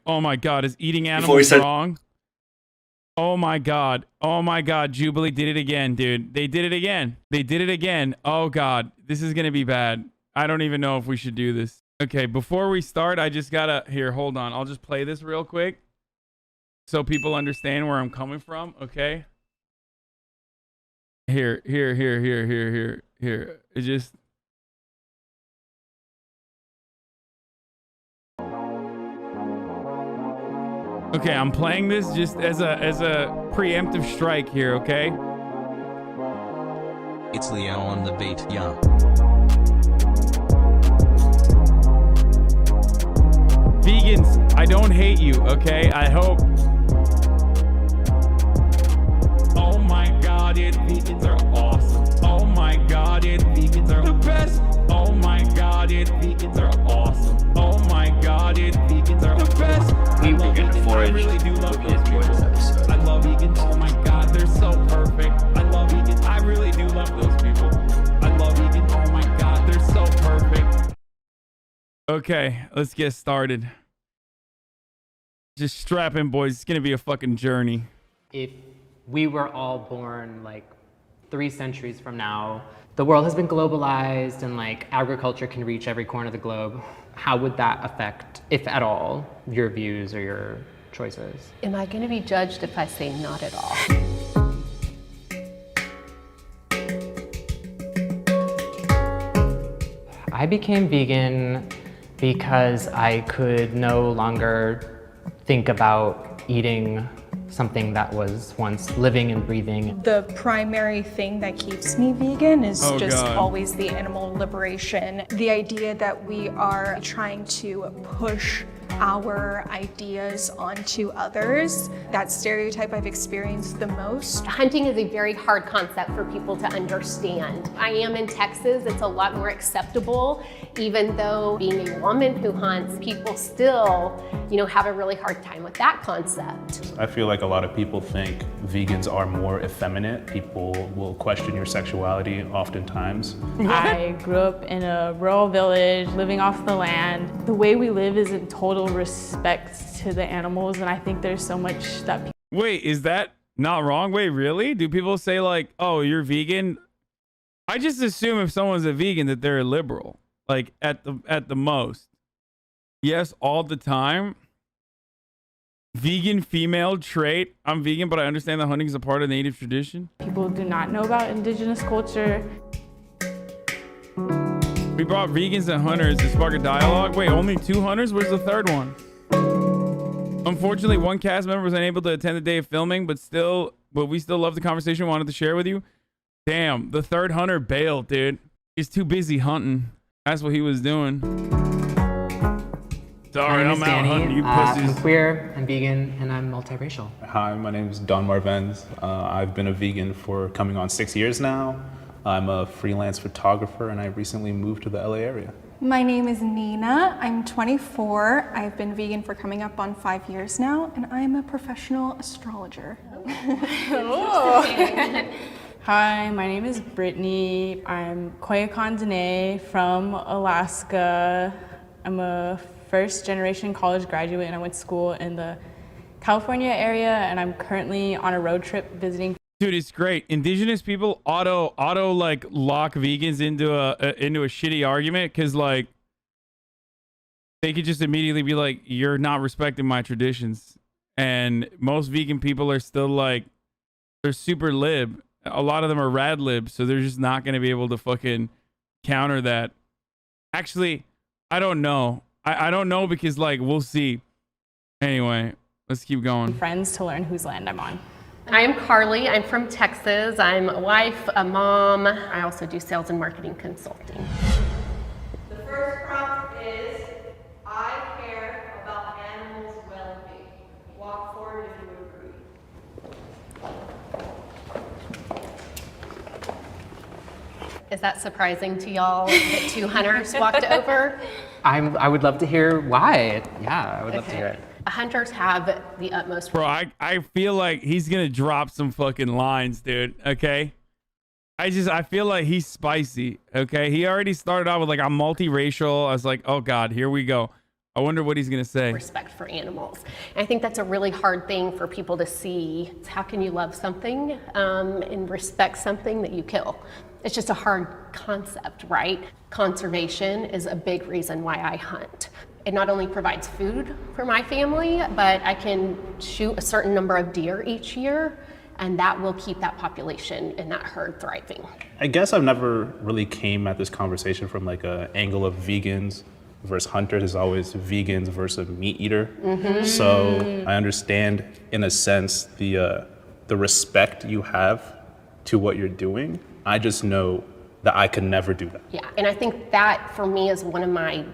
Oh my God, is eating animals wrong? Oh my God. Oh my God. Jubilee did it again, dude. They did it again. They did it again. Oh God, this is going to be bad. I don't even know if we should do this. Okay, before we start, I just gotta, here, hold on. I'll just play this real quick so people understand where I'm coming from, okay? Here. It just... Okay, I'm playing this just as a preemptive strike here, okay? It's Leo on the beat, yeah. Vegans, I don't hate you, okay? I hope. Oh my God, dude, vegans are awesome. Oh my God, dude, vegans are the best. Oh my God, dude, vegans are awesome. Oh my God, dude, vegans are the best. We were gonna forage. I really do love those people. I love vegans. Oh my God, they're so perfect. I love vegans. I really do love those people. I love vegans. Oh my God, they're so perfect. Okay, let's get started. Just strap in, boys. It's gonna be a fucking journey. If we were all born like 3 centuries from now, the world has been globalized and like agriculture can reach every corner of the globe. How would that affect, if at all, your views or your choices? Am I going to be judged if I say not at all? I became vegan because I could no longer think about eating something that was once living and breathing. The primary thing that keeps me vegan is just God. always the animal liberation. The idea that we are trying to push our ideas onto others. That stereotype I've experienced the most. Hunting is a very hard concept for people to understand. I am in Texas, it's a lot more acceptable, even though being a woman who hunts, people still, have a really hard time with that concept. I feel like a lot of people think vegans are more effeminate. People will question your sexuality oftentimes. I grew up in a rural village, living off the land. The way we live is in total respect to the animals, and I think there's so much that people... Wait, is that not wrong? Wait, really? Do people say like, oh, you're vegan? I just assume if someone's a vegan that they're a liberal, like at the most. Yes, all the time. Vegan female trait. I'm vegan, but I understand that hunting is a part of native tradition. People do not know about indigenous culture. We brought vegans and hunters to spark a dialogue. Wait, only 2 hunters? Where's the third one? Unfortunately, one cast member was unable to attend the day of filming, but we still love the conversation we wanted to share with you. Damn, the third hunter bailed, dude. He's too busy hunting. That's what he was doing. Sorry, I'm out hunting you pussies. I'm queer, I'm vegan, and I'm multiracial. Hi, my name is Don Marvens. I've been a vegan for coming on 6 years now. I'm a freelance photographer and I recently moved to the LA area. My name is Nina. I'm 24. I've been vegan for coming up on 5 years now, and I'm a professional astrologer. Hi, my name is Brittany. I'm Koyukon Dene from Alaska. I'm a first-generation college graduate, and I went to school in the California area, and I'm currently on a road trip visiting. Dude, it's great. Indigenous people auto like lock vegans into a shitty argument because like they could just immediately be like, you're not respecting my traditions. And most vegan people are still like, they're super lib. A lot of them are rad lib, so they're just not going to be able to fucking counter that. Actually, I don't know. I don't know because like we'll see. Anyway, let's keep going. Friends to learn whose land I'm on. I am Carly. I'm from Texas. I'm a wife, a mom. I also do sales and marketing consulting. The first prompt is, I care about animals' well-being. Walk forward if you agree. Is that surprising to y'all that 2 hunters walked over? I would love to hear why. Yeah, I would love to hear it. Hunters have the utmost. Bro, I feel like he's gonna drop some fucking lines, dude. Okay, I feel like he's spicy. Okay, he already started out with like, I'm multiracial. I was like, oh god, here we go. I wonder what he's gonna say. respect for animals. And I think that's a really hard thing for people to see. How can you love something and respect something that you kill? It's just a hard concept, right? Conservation is a big reason why I hunt. It not only provides food for my family, but I can shoot a certain number of deer each year, and that will keep that population and that herd thriving. I guess I've never really came at this conversation from like an angle of vegans versus hunters. It's always vegans versus meat eater. So I understand, in a sense, the respect you have to what you're doing. I just know that I could never do that. Yeah, and I think that for me is one of my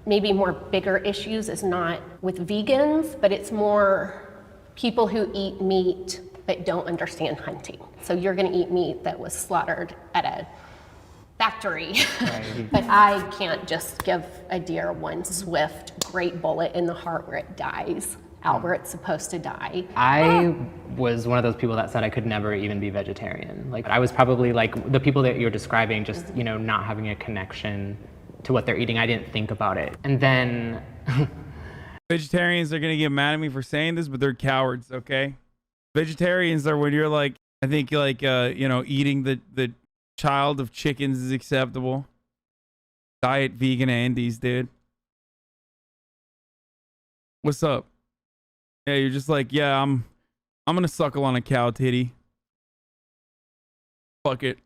maybe more bigger issues, is not with vegans, but it's more people who eat meat but don't understand hunting. So you're gonna eat meat that was slaughtered at a factory, but I can't just give a deer one swift, great bullet in the heart where it dies out where it's supposed to die. I was one of those people that said I could never even be vegetarian. Like I was probably like the people that you're describing, just, you know, not having a connection to what they're eating. I didn't think about it. And then Vegetarians are gonna get mad at me for saying this, but they're cowards, okay? Vegetarians are when you're like, I think like, you know, eating the child of chickens is acceptable. Diet vegan Andes, dude. What's up? Yeah, you're just like, yeah, I'm gonna suckle on a cow titty. Fuck it.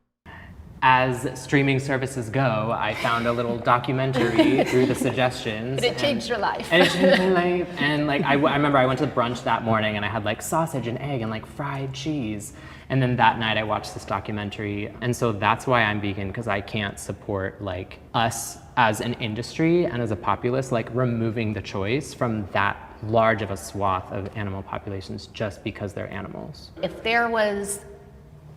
as streaming services go, I found a little documentary through the suggestions. But it changed your life. And it changed my life. And like, I remember I went to brunch that morning and I had like sausage and egg and like fried cheese. And then that night I watched this documentary. And so that's why I'm vegan, because I can't support like us as an industry and as a populace, like removing the choice from that large of a swath of animal populations just because they're animals. If there was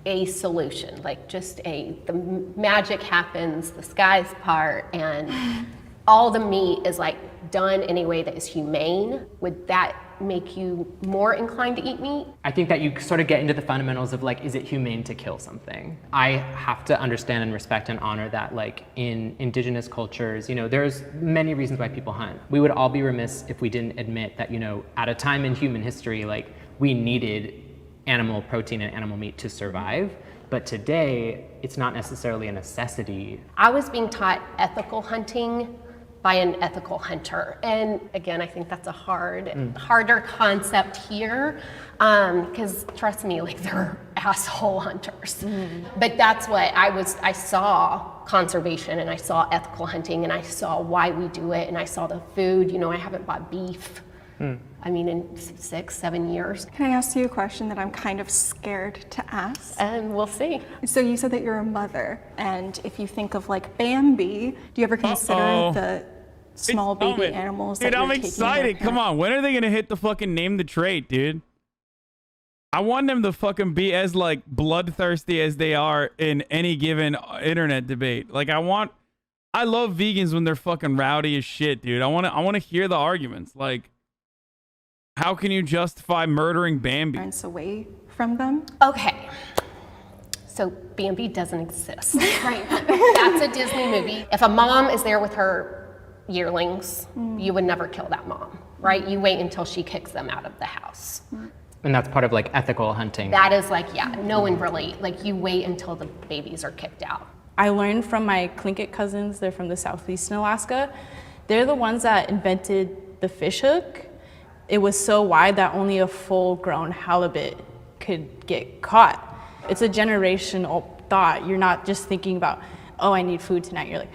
a solution, like just the magic happens, the skies part, and all the meat is like done in a way that is humane, would that make you more inclined to eat meat? I think that you sort of get into the fundamentals of like, is it humane to kill something? I have to understand and respect and honor that like in indigenous cultures, you know, there's many reasons why people hunt. We would all be remiss if we didn't admit that, you know, at a time in human history, like we needed animal protein and animal meat to survive. But today, it's not necessarily a necessity. I was being taught ethical hunting by an ethical hunter. And again, I think that's a harder concept here, because trust me, like they're asshole hunters. But that's what I saw conservation, and I saw ethical hunting, and I saw why we do it, and I saw the food. You know, I haven't bought beef, I mean, in 6-7 years. Can I ask you a question that I'm kind of scared to ask? And we'll see. So you said that you're a mother, and if you think of like Bambi, do you ever consider the small baby animals that Dude, you're I'm taking excited. Come on, when are they gonna hit the fucking name the trait, dude? I want them to fucking be as like bloodthirsty as they are in any given internet debate. Like I love vegans when they're fucking rowdy as shit, dude. I want to hear the arguments. Like, how can you justify murdering Bambi? parents away from them? Okay. So Bambi doesn't exist. Right. That's a Disney movie. If a mom is there with her yearlings, you would never kill that mom, right? You wait until she kicks them out of the house. And that's part of like ethical hunting. That is like, yeah, no one really, like you wait until the babies are kicked out. I learned from my Tlingit cousins, they're from the southeastern Alaska. They're the ones that invented the fish hook. It was so wide that only a full-grown halibut could get caught. It's a generational thought. You're not just thinking about, oh, I need food tonight. You're like,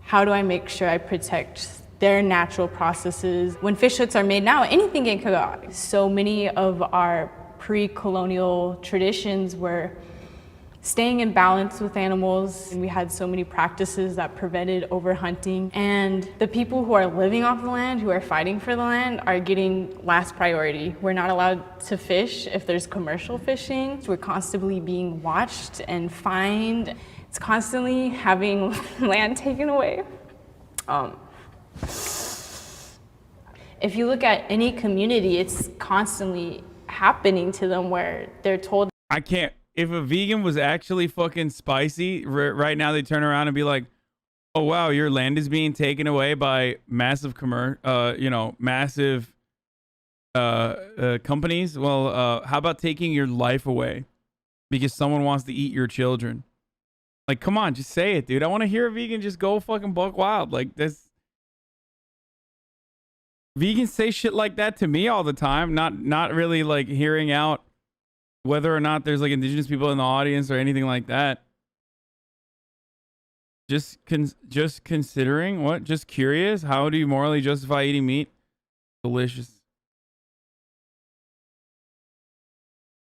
how do I make sure I protect their natural processes? When fish hooks are made now, anything can go out. So many of our pre-colonial traditions were staying in balance with animals, and we had so many practices that prevented overhunting. And the people who are living off the land, who are fighting for the land, are getting last priority. We're not allowed to fish if there's commercial fishing. We're constantly being watched and fined. It's constantly having land taken away. If you look at any community, it's constantly happening to them where they're told, I can't. If a vegan was actually fucking spicy, right now they turn around and be like, oh wow, your land is being taken away by massive massive companies. Well, how about taking your life away because someone wants to eat your children? Like, come on, just say it, dude. I want to hear a vegan just go fucking buck wild. Like this. Vegans say shit like that to me all the time. Not really like hearing out whether or not there's like indigenous people in the audience or anything like that. Just considering what? Just curious. How do you morally justify eating meat? Delicious.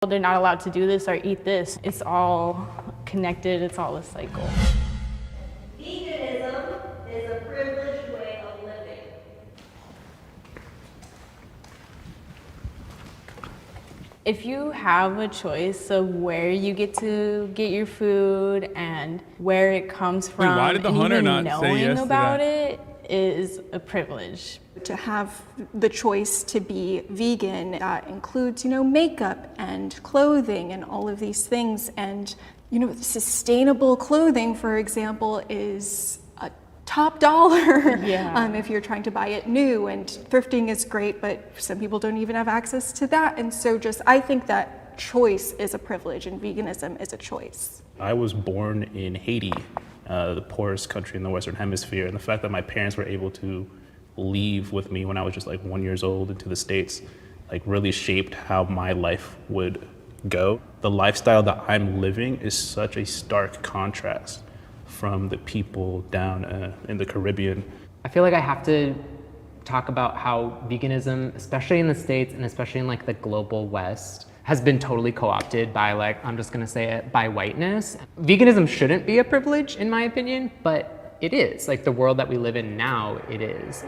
They're not allowed to do this or eat this. It's all connected. It's all a cycle. Veganism is a privileged way of living. If you have a choice of where you get to get your food and where it comes from, why did the and hunter even not say knowing yes to about that? it is a privilege. To have the choice to be vegan, that includes, makeup and clothing and all of these things. And, sustainable clothing, for example, is a top dollar if you're trying to buy it new. And thrifting is great, but some people don't even have access to that. And so I think that choice is a privilege and veganism is a choice. I was born in Haiti, the poorest country in the Western Hemisphere, and the fact that my parents were able to leave with me when I was just like 1 year old into the States, like really shaped how my life would go. The lifestyle that I'm living is such a stark contrast from the people down in the Caribbean. I feel like I have to talk about how veganism, especially in the States and especially in like the global West, has been totally co-opted by I'm just gonna say it, by whiteness. Veganism shouldn't be a privilege in my opinion, but it is. Like the world that we live in now, it is.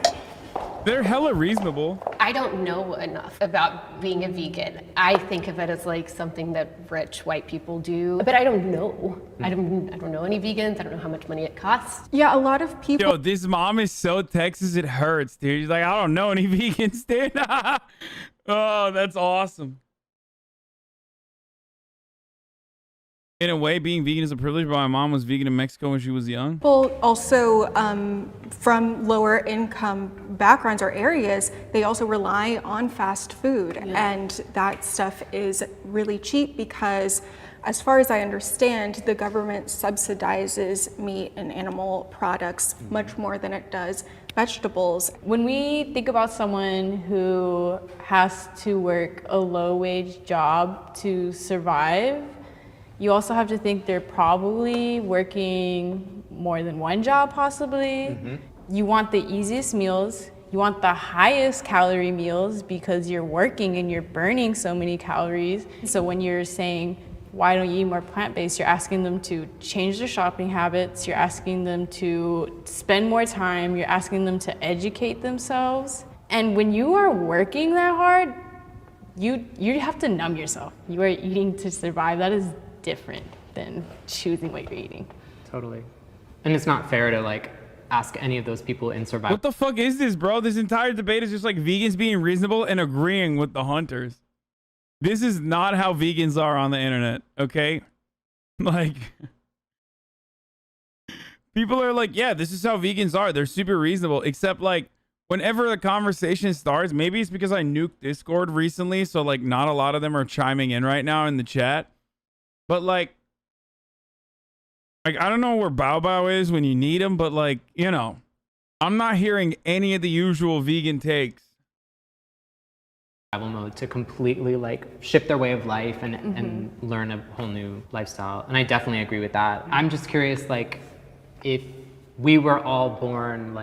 They're hella reasonable. I don't know enough about being a vegan. I think of it as like something that rich white people do, but I don't know. I don't know any vegans. I don't know how much money it costs. Yeah, a lot of people. Yo, this mom is so Texas, it hurts, dude. She's like, I don't know any vegans, dude. Oh, that's awesome. In a way, being vegan is a privilege, but my mom was vegan in Mexico when she was young. People also from lower income backgrounds or areas, they also rely on fast food. And that stuff is really cheap because, as far as I understand, the government subsidizes meat and animal products much more than it does vegetables. When we think about someone who has to work a low-wage job to survive, you also have to think they're probably working more than one job, possibly. You want the easiest meals. You want the highest calorie meals because you're working and you're burning so many calories. So when you're saying, why don't you eat more plant-based, you're asking them to change their shopping habits. You're asking them to spend more time. You're asking them to educate themselves. And when you are working that hard, you have to numb yourself. You are eating to survive. That is different than choosing what you're eating. Totally. And it's not fair to ask any of those people in survival. What the fuck is this, bro? This entire debate is just like vegans being reasonable and agreeing with the hunters. This is not how vegans are on the internet, okay? People are like, yeah, this is how vegans are. They're super reasonable, except whenever the conversation starts, maybe it's because I nuked Discord recently, so not a lot of them are chiming in right now in the chat. But I don't know where Bow Bow is when you need him, but I'm not hearing any of the usual vegan takes. Survival mode to completely shift their way of life and learn a whole new lifestyle. And I definitely agree with that. I'm just curious, if we were all born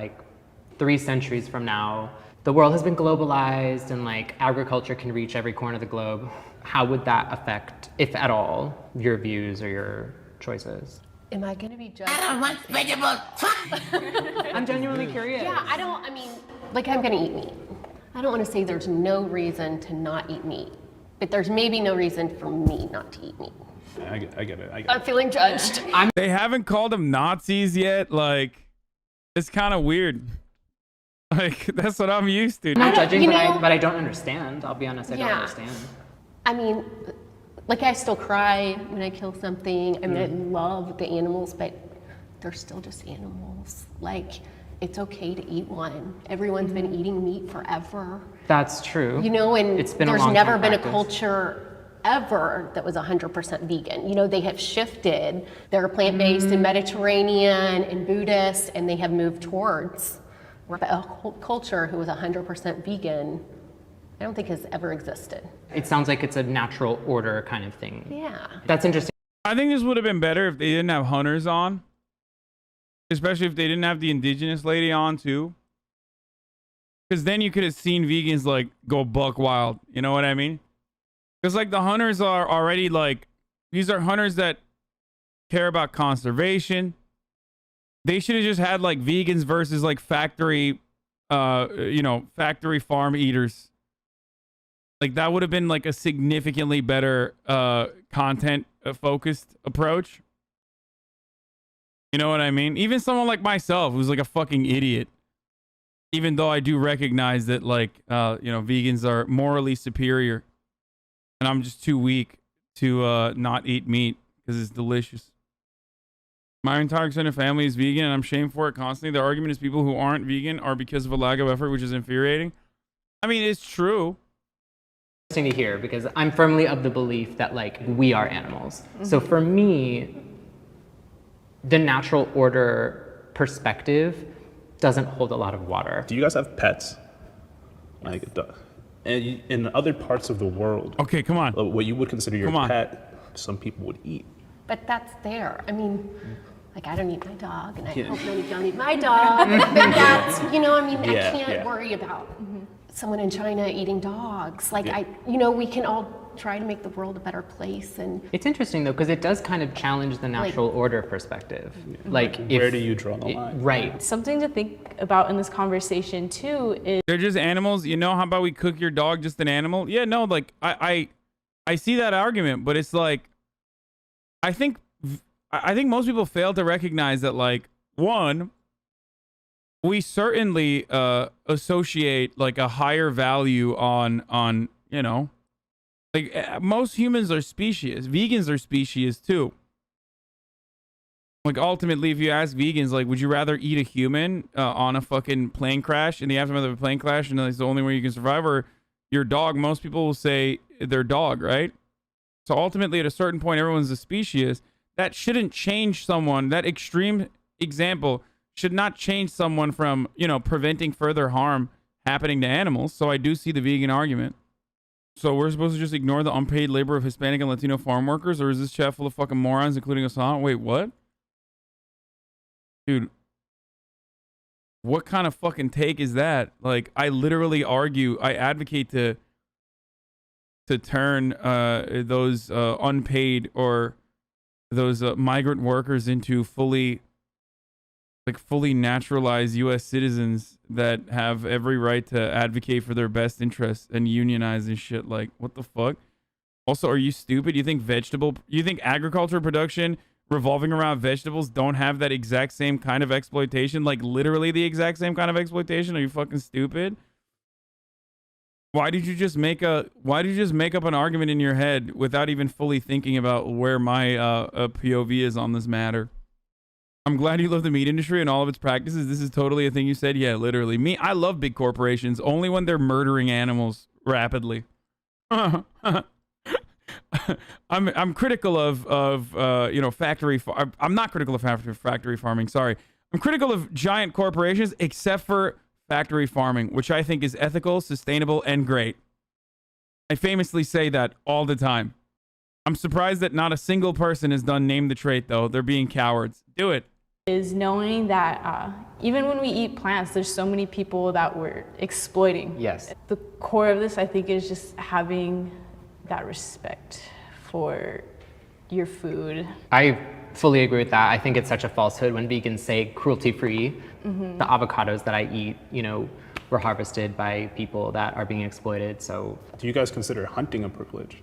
3 centuries from now, the world has been globalized and agriculture can reach every corner of the globe. How would that affect, if at all, your views or your choices? Am I gonna be judged? I don't want vegetables. I'm genuinely curious. Yeah, I'm gonna eat meat. I don't wanna say there's no reason to not eat meat, but there's maybe no reason for me not to eat meat. I get it. I'm feeling judged. They haven't called them Nazis yet. It's kind of weird. That's what I'm used to. I'm not judging, but I don't understand. I'll be honest, I don't understand. I still cry when I kill something. I love the animals, but they're still just animals. Like, it's okay to eat one. Everyone's been eating meat forever. That's true. You know, and it's been a there's long never time been practice. a culture ever that was 100% vegan. You know, they have shifted. They're plant-based and Mediterranean and Buddhist, and they have moved towards a culture who was 100% vegan. I don't think has ever existed. It sounds like it's a natural order kind of thing. Yeah. That's interesting. I think this would have been better if they didn't have hunters on. Especially if they didn't have the indigenous lady on too. Because then you could have seen vegans like go buck wild. You know what I mean? Because like the hunters are already like, these are hunters that care about conservation. They should have just had like vegans versus like factory, factory farm eaters. Like that would have been like a significantly better content focused approach. You know what I mean? Even someone like myself who's like a fucking idiot. Even though I do recognize that like, vegans are morally superior. And I'm just too weak to not eat meat because it's delicious. My entire extended family is vegan and I'm shamed for it constantly. The argument is people who aren't vegan are because of a lack of effort, which is infuriating. I mean, it's true. Interesting to hear because I'm firmly of the belief that like we are animals. So for me, the natural order perspective doesn't hold a lot of water. Do you guys have pets? Like, and in other parts of the world, Okay, come on. what you would consider your Come on. pet, some people would eat. But that's there. I mean, like I don't eat my dog, and I Yeah. hope none of y'all eat my dog. But that's, I Yeah, can't yeah. worry about someone in China eating dogs. Like Yeah. we can all try to make the world a better place. And It's interesting though because it does kind of challenge the natural order perspective. Like Where do you draw the line? Right. Something to think about in this conversation too is They're just animals. You know, how about we cook your dog just an animal? Yeah, no, like I see that argument, but it's like I think most people fail to recognize that like one, we certainly associate like a higher value on like most humans are species. Vegans are species too. Like ultimately, if you ask vegans, like, would you rather eat a human on a fucking plane crash in the aftermath of a plane crash, and that's the only way you can survive, or your dog? Most people will say their dog, right? So ultimately, at a certain point, everyone's a species. That shouldn't change someone. That extreme example should not change someone from, preventing further harm happening to animals. So I do see the vegan argument. So we're supposed to just ignore the unpaid labor of Hispanic and Latino farm workers, or is this chat full of fucking morons, including Hasan? Wait, what? Dude, what kind of fucking take is that? Like, I literally advocate to turn those unpaid or those migrant workers into fully naturalized U.S. citizens that have every right to advocate for their best interests and unionize and shit. Like, what the fuck? Also, are you stupid? You think agriculture production revolving around vegetables don't have that exact same kind of exploitation? Like, literally the exact same kind of exploitation? Are you fucking stupid? Why did you just make up an argument in your head without even fully thinking about where my POV is on this matter? I'm glad you love the meat industry and all of its practices. This is totally a thing you said. Yeah, literally. I love big corporations only when they're murdering animals rapidly. I'm critical of factory. I'm not critical of factory farming. Sorry, I'm critical of giant corporations, except for factory farming, which I think is ethical, sustainable, and great. I famously say that all the time. I'm surprised that not a single person has done name the trait, though. They're being cowards. Do it. is knowing that even when we eat plants, there's so many people that we're exploiting. Yes. The core of this, I think, is just having that respect for your food. I fully agree with that. I think it's such a falsehood when vegans say cruelty-free. The avocados that I eat, were harvested by people that are being exploited. So, Do you guys consider hunting a privilege?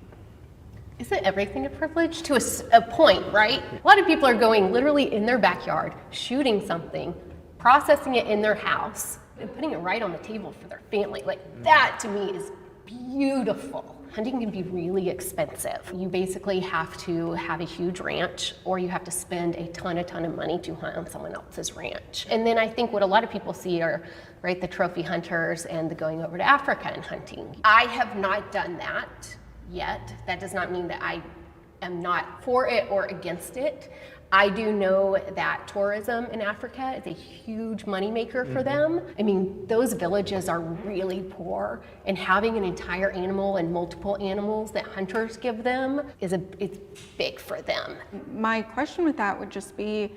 Isn't everything a privilege? To a point, right? A lot of people are going literally in their backyard, shooting something, processing it in their house, and putting it right on the table for their family. Like, that to me is beautiful. Hunting can be really expensive. You basically have to have a huge ranch, or you have to spend a ton of money to hunt on someone else's ranch. And then I think what a lot of people see are, right, the trophy hunters and the going over to Africa and hunting. I have not done that yet. That does not mean that I am not for it or against it. I do know that tourism in Africa is a huge moneymaker for them. I mean, those villages are really poor, and having an entire animal and multiple animals that hunters give them it's big for them. My question with that would just be,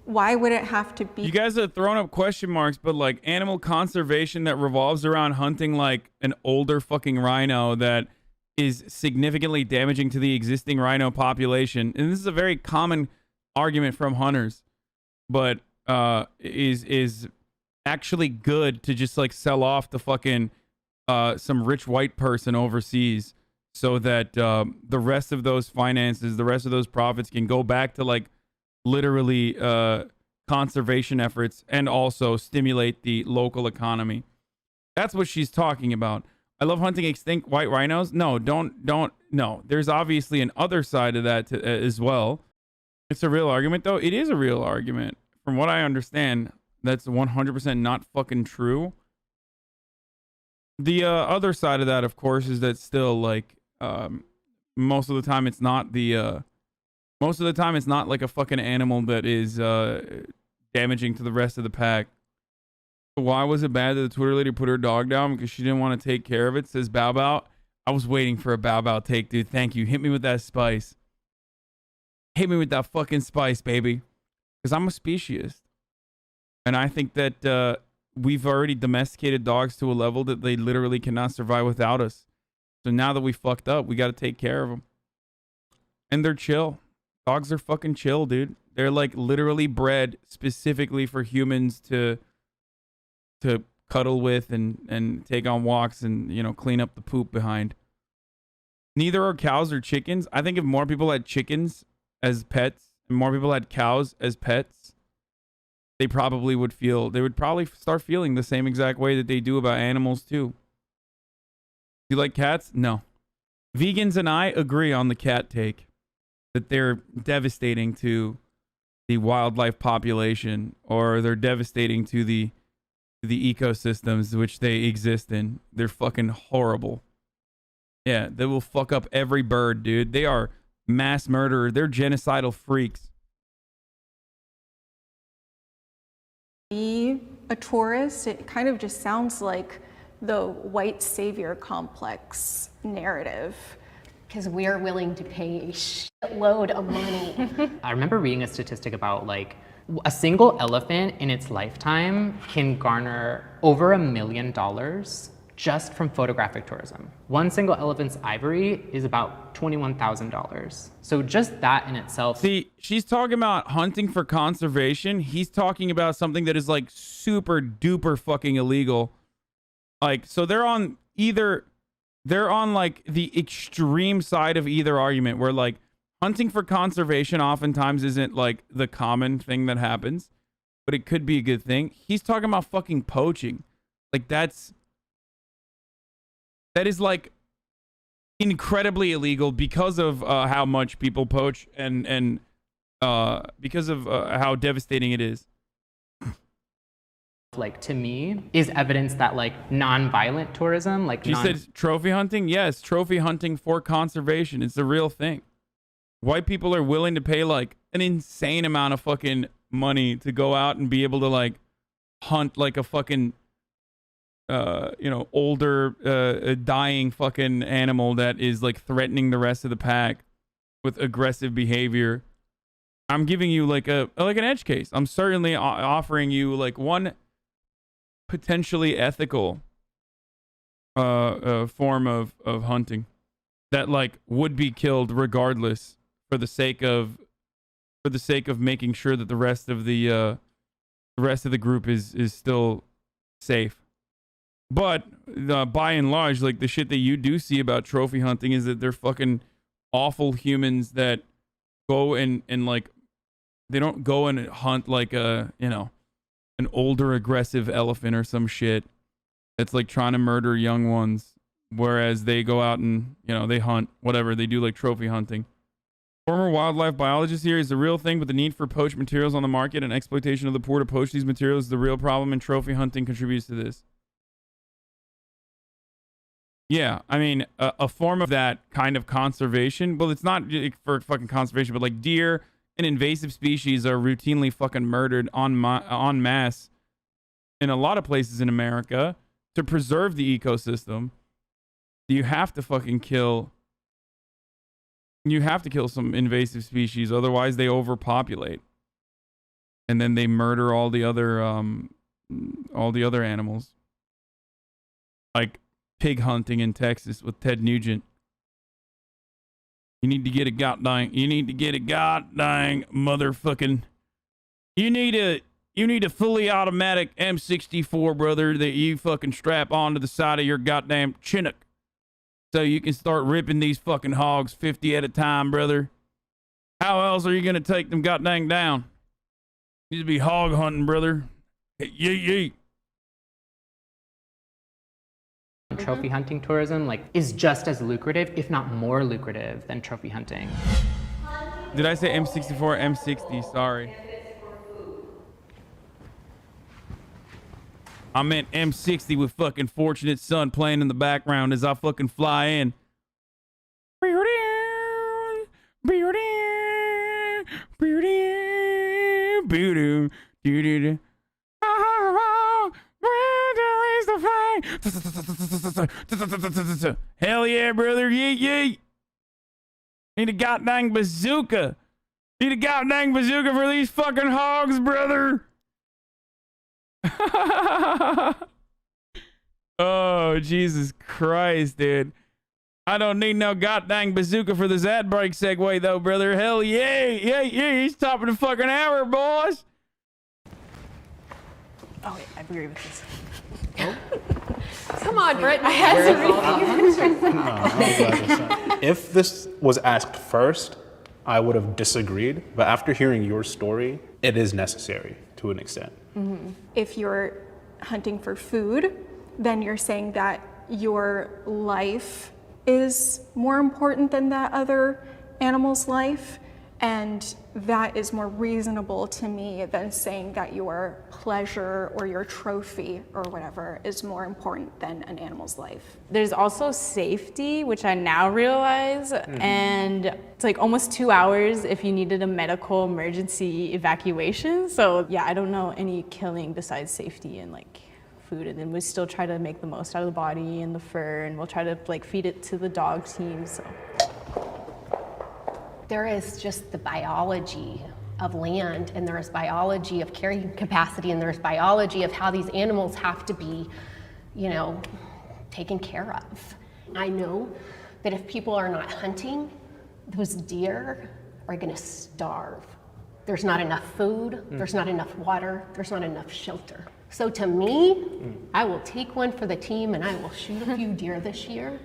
why would it have to be? You guys have thrown up question marks, but like animal conservation that revolves around hunting like an older fucking rhino that is significantly damaging to the existing rhino population. And this is a very common argument from hunters, but is actually good to just like sell off to fucking some rich white person overseas, so that the rest of those finances, the rest of those profits can go back to like literally conservation efforts and also stimulate the local economy. That's what she's talking about. I love hunting extinct white rhinos. No, don't no. There's obviously an other side of that as well. It's a real argument, though. It is a real argument. From what I understand, that's 100% not fucking true. The other side of that, of course, is that still, like, most of the time it's not the, most of the time it's not like a fucking animal that is damaging to the rest of the pack. Why was it bad that the Twitter lady put her dog down? Because she didn't want to take care of it, says Bow Bow. I was waiting for a Bow Bow take, dude. Thank you. Hit me with that spice. Hit me with that fucking spice, baby. Because I'm a speciesist. And I think that we've already domesticated dogs to a level that they literally cannot survive without us. So now that we fucked up, we got to take care of them. And they're chill. Dogs are fucking chill, dude. They're like literally bred specifically for humans to cuddle with and take on walks and, you know, clean up the poop behind. Neither are cows or chickens. I think if more people had chickens as pets and more people had cows as pets, they would probably start feeling the same exact way that they do about animals too. You like cats? No. Vegans and I agree on the cat take, that they're devastating to the wildlife population, or they're devastating to the ecosystems which they exist in. They're fucking horrible. Yeah, they will fuck up every bird, dude. They are mass murderers. They're genocidal freaks. Be a tourist, it kind of just sounds like the white savior complex narrative. Because we're willing to pay a shitload of money. I remember reading a statistic about like a single elephant in its lifetime can garner over $1 million just from photographic tourism. One single elephant's ivory is about $21,000. So just that in itself. See, she's talking about hunting for conservation. He's talking about something that is like super duper fucking illegal. Like, so they're on like the extreme side of either argument, where like hunting for conservation oftentimes isn't like the common thing that happens, but it could be a good thing. He's talking about fucking poaching. Like that is like incredibly illegal because of how much people poach and because of how devastating it is. Like, to me, is evidence that like non-violent tourism, like she said trophy hunting. Yes, trophy hunting for conservation. It's a real thing. White people are willing to pay like an insane amount of fucking money to go out and be able to like hunt like a fucking older dying fucking animal that is like threatening the rest of the pack with aggressive behavior. I'm giving you like an edge case. I'm certainly offering you like one potentially ethical form of hunting that like would be killed regardless for the sake of making sure that the rest of the group is still safe. But by and large, like the shit that you do see about trophy hunting is that they're fucking awful humans that go and like they don't go and hunt like an older aggressive elephant or some shit that's like trying to murder young ones. whereas they go out and, you know, they hunt, whatever. They do like trophy hunting. Former wildlife biologist here is the real thing, but the need for poached materials on the market and exploitation of the poor to poach these materials is the real problem, and trophy hunting contributes to this. Yeah, I mean, a form of that kind of conservation. Well, it's not for fucking conservation, but like deer and invasive species are routinely fucking murdered en masse in a lot of places in America to preserve the ecosystem. You have to fucking kill. You have to kill some invasive species, otherwise they overpopulate, and then they murder all the other animals. Like pig hunting in Texas with Ted Nugent. You need to get a goddamn motherfucking. You need a fully automatic M64, brother, that you fucking strap onto the side of your goddamn Chinook, so you can start ripping these fucking hogs 50 at a time, brother. How else are you gonna take them goddamn down? You need to be hog hunting, brother. Yeet. Trophy hunting tourism like is just as lucrative, if not more lucrative, than trophy hunting. Did I say M64? M60, sorry. I meant M60 with fucking Fortunate Son playing in the background as I fucking fly in. Hell yeah, brother. Yeet. Need a goddamn bazooka. Need a goddamn bazooka for these fucking hogs, brother. Oh, Jesus Christ, dude. I don't need no goddamn bazooka for this ad break segue, though, brother. Hell yeah. He's topping the fucking hour, boys. Oh, wait, I agree with this. Come on, Britt. I had to If this was asked first, I would have disagreed. But after hearing your story, it is necessary to an extent. If you're hunting for food, then you're saying that your life is more important than that other animal's life, and that is more reasonable to me than saying that your pleasure or your trophy or whatever is more important than an animal's life. There's also safety, which I now realize, and it's like almost 2 hours if you needed a medical emergency evacuation. So yeah, I don't know any killing besides safety and like food, and then we still try to make the most out of the body and the fur, and we'll try to like feed it to the dog team. So There is just the biology of land, and there's biology of carrying capacity, and there's biology of how these animals have to be, you know, taken care of. I know that if people are not hunting, those deer are gonna starve. There's not enough food, there's not enough water, there's not enough shelter. So to me, I will take one for the team, and I will shoot a few deer this year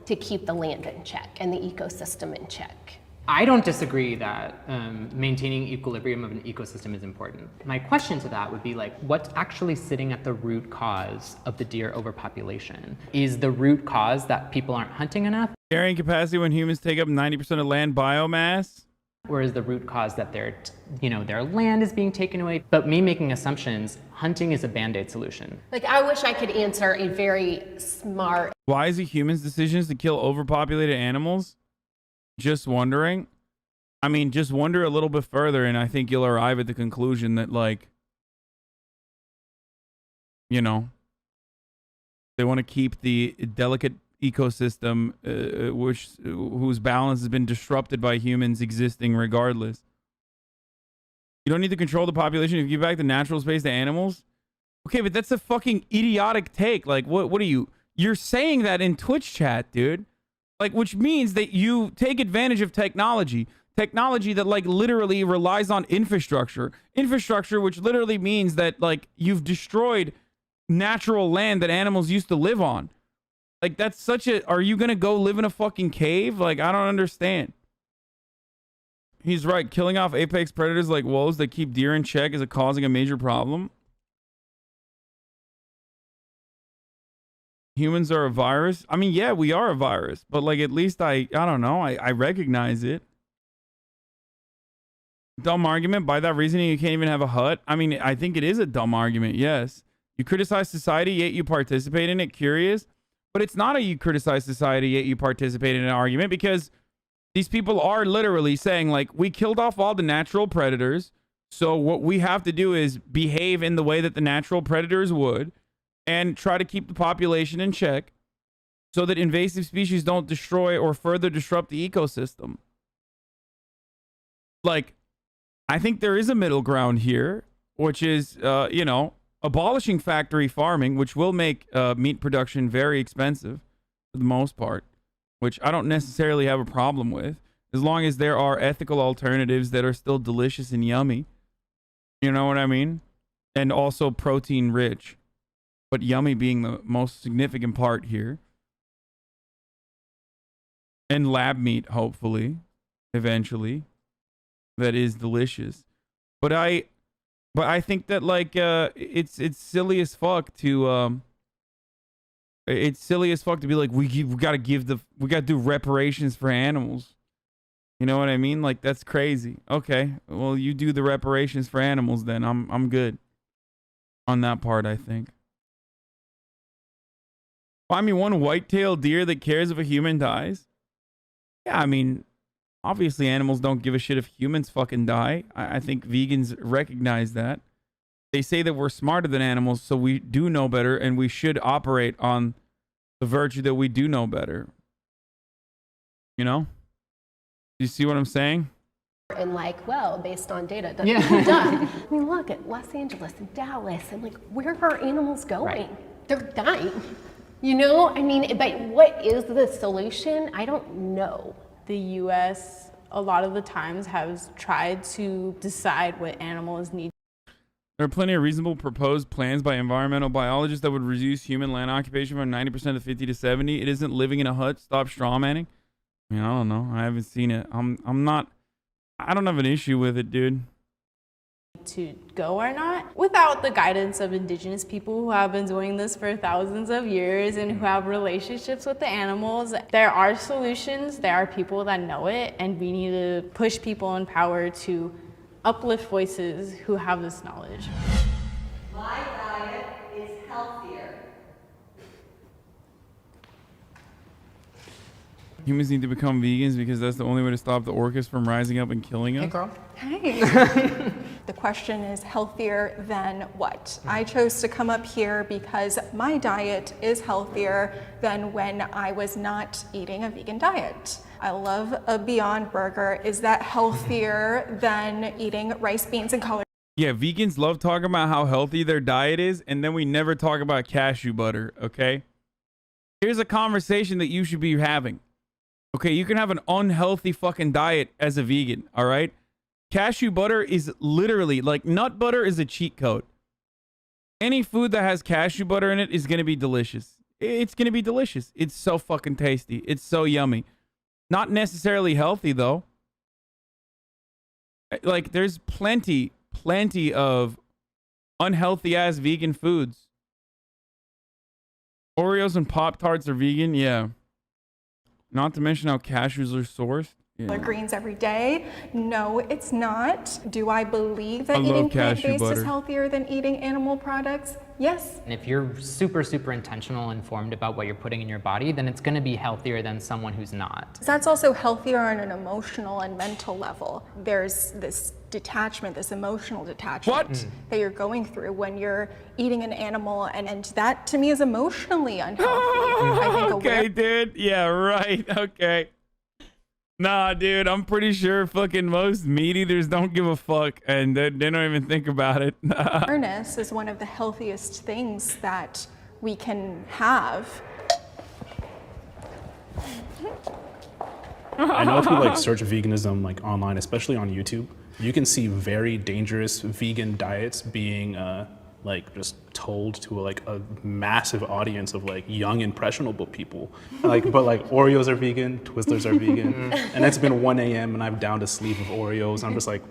to keep the land in check and the ecosystem in check. I don't disagree that maintaining equilibrium of an ecosystem is important. My question to that would be like, what's actually sitting at the root cause of the deer overpopulation? Is the root cause that people aren't hunting enough? Carrying capacity when humans take up 90% of land biomass? Or is the root cause that their land is being taken away? But me making assumptions, hunting is a Band-Aid solution. Like, I wish I could answer a very smart. Why is it humans' decisions to kill overpopulated animals? Just wondering. I mean, just wonder a little bit further, and I think you'll arrive at the conclusion that, like, you know, they want to keep the delicate ecosystem, whose balance has been disrupted by humans existing regardless. You don't need to control the population if you give back the natural space to animals. Okay, but that's a fucking idiotic take. Like, what are you? You're saying that in Twitch chat, dude. Like, which means that you take advantage of technology that like literally relies on infrastructure, which literally means that like you've destroyed natural land that animals used to live on. Like, that's such a, are you gonna go live in a fucking cave? Like, I don't understand. He's right. Killing off apex predators like wolves that keep deer in check is causing a major problem. humans are a virus. I mean, yeah, we are a virus, but like at least I don't know, I recognize it. Dumb argument. By that reasoning, you can't even have a hut. I mean, I think it is a dumb argument. Yes, you criticize society, yet you participate in it. Curious, but it's not a you criticize society, yet you participate in an argument, because these people are literally saying like, we killed off all the natural predators, so what we have to do is behave in the way that the natural predators would, and try to keep the population in check, so that invasive species don't destroy or further disrupt the ecosystem. Like, I think there is a middle ground here, which is, you know, abolishing factory farming, which will make meat production very expensive for the most part, which I don't necessarily have a problem with, as long as there are ethical alternatives that are still delicious and yummy. You know what I mean? And also protein rich, but yummy being the most significant part here. And lab meat, hopefully, eventually. That is delicious. But I think that like it's silly as fuck to be like, we gotta do reparations for animals. You know what I mean? Like, that's crazy. Okay, well, you do the reparations for animals then. I'm good on that part, I think. Find me one white-tailed deer that cares if a human dies. Yeah, I mean, obviously animals don't give a shit if humans fucking die. I think vegans recognize that. They say that we're smarter than animals, so we do know better, and we should operate on the virtue that we do know better. You know? Do you see what I'm saying? And like, well, based on data, done. I mean, look at Los Angeles and Dallas, and like, where are animals going? Right. They're dying. You know, I mean, but what is the solution? I don't know. The U.S. a lot of the times has tried to decide what animals need. There are plenty of reasonable proposed plans by environmental biologists that would reduce human land occupation from 90% to 50 to 70. It isn't living in a hut. Stop strawmanning. I mean, I don't know. I haven't seen it. I don't have an issue with it, dude. To go or not, without the guidance of indigenous people who have been doing this for thousands of years and who have relationships with the animals. There are solutions, there are people that know it, and we need to push people in power to uplift voices who have this knowledge. My diet is healthier. Humans need to become vegans because that's the only way to stop the orcas from rising up and killing us. Hey, girl. Hey. The question is healthier than what? I chose to come up here because my diet is healthier than when I was not eating a vegan diet. I love a Beyond Burger. Is that healthier than eating rice, beans, and collard? Yeah, vegans love talking about how healthy their diet is, and then we never talk about cashew butter, okay? Here's a conversation that you should be having. Okay, you can have an unhealthy fucking diet as a vegan, all right? Cashew butter is literally, like, nut butter is a cheat code. Any food that has cashew butter in it is going to be delicious. It's going to be delicious. It's so fucking tasty. It's so yummy. Not necessarily healthy, though. Like, there's plenty of unhealthy-ass vegan foods. Oreos and Pop-Tarts are vegan, yeah. Not to mention how cashews are sourced. Yeah. Greens every day. No, it's not. Do I believe that I eating love cashew plant-based butter. is healthier than eating animal products? Yes. And if you're super, super intentional and informed about what you're putting in your body, then it's going to be healthier than someone who's not. That's also healthier on an emotional and mental level. There's this detachment, this emotional detachment that you're going through when you're eating an animal, and that to me is emotionally unhealthy. I think Okay, dude. Yeah, right. Okay. Nah, dude, I'm pretty sure fucking most meat eaters don't give a fuck, and they don't even think about it. awareness is one of the healthiest things that we can have. I know if you like search veganism like online, especially on YouTube, you can see very dangerous vegan diets being like just told to like a massive audience of like young impressionable people. Like, but like Oreos are vegan, Twizzlers are vegan, and it's been 1 a.m. and I'm down to sleep with Oreos. I'm just like,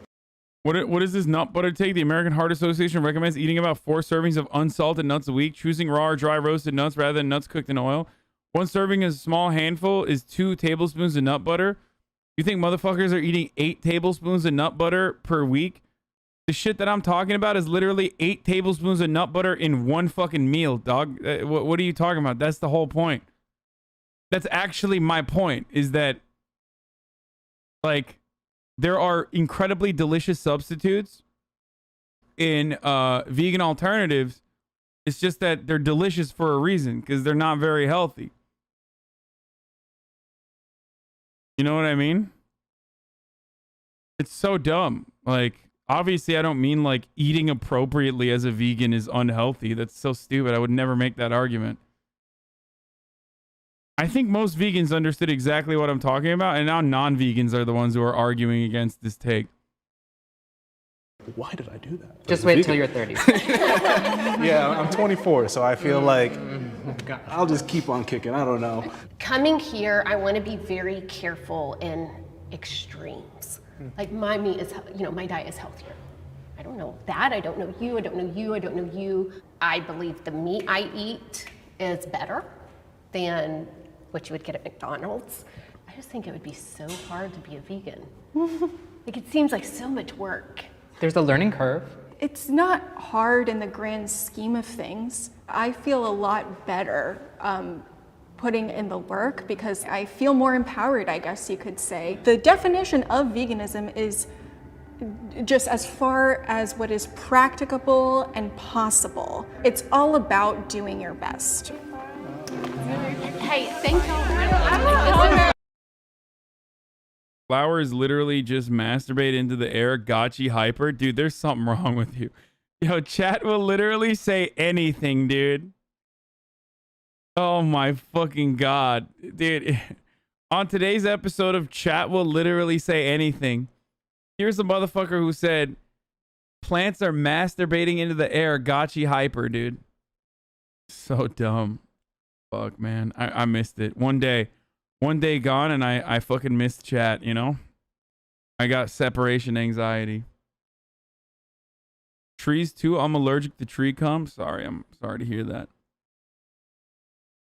What is this nut butter take? The American Heart Association recommends eating about 4 servings of unsalted nuts a week, choosing raw or dry roasted nuts rather than nuts cooked in oil. 1 serving is a small handful is 2 tablespoons of nut butter. You think motherfuckers are eating 8 tablespoons of nut butter per week? The shit that I'm talking about is literally 8 tablespoons of nut butter in 1 fucking meal, dog. What are you talking about? That's the whole point. That's actually my point, is that, like, there are incredibly delicious substitutes in vegan alternatives. It's just that they're delicious for a reason, because they're not very healthy. You know what I mean? It's so dumb. Like, obviously, I don't mean like eating appropriately as a vegan is unhealthy. That's so stupid. I would never make that argument. I think most vegans understood exactly what I'm talking about, and now non-vegans are the ones who are arguing against this take. Why did I do that? Just wait till you're 30. Yeah, I'm 24, so I feel like I'll just keep on kicking. I don't know. Coming here, I want to be very careful in extremes. Like my meat is, my diet is healthier. I don't know that. I don't know you. I don't know you. I don't know you. I believe the meat I eat is better than what you would get at McDonald's. I just think it would be so hard to be a vegan. Like, it seems like so much work. There's a learning curve. It's not hard in the grand scheme of things. I feel a lot better putting in the work because I feel more empowered, I guess you could say. The definition of veganism is just as far as what is practicable and possible. It's all about doing your best. Hey, thank you. Flowers literally just masturbate into the air. Gotchi hyper. Dude, there's something wrong with you. Yo, chat will literally say anything, dude. Oh my fucking God. Dude, on today's episode of Chat Will Literally Say Anything, here's a motherfucker who said, plants are masturbating into the air. Gotchi hyper, dude. So dumb. Fuck, man. I missed it. One day gone and I fucking missed chat, you know? I got separation anxiety. Trees too? I'm allergic to tree cum. Sorry, I'm sorry to hear that.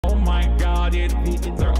Oh my God, vegans are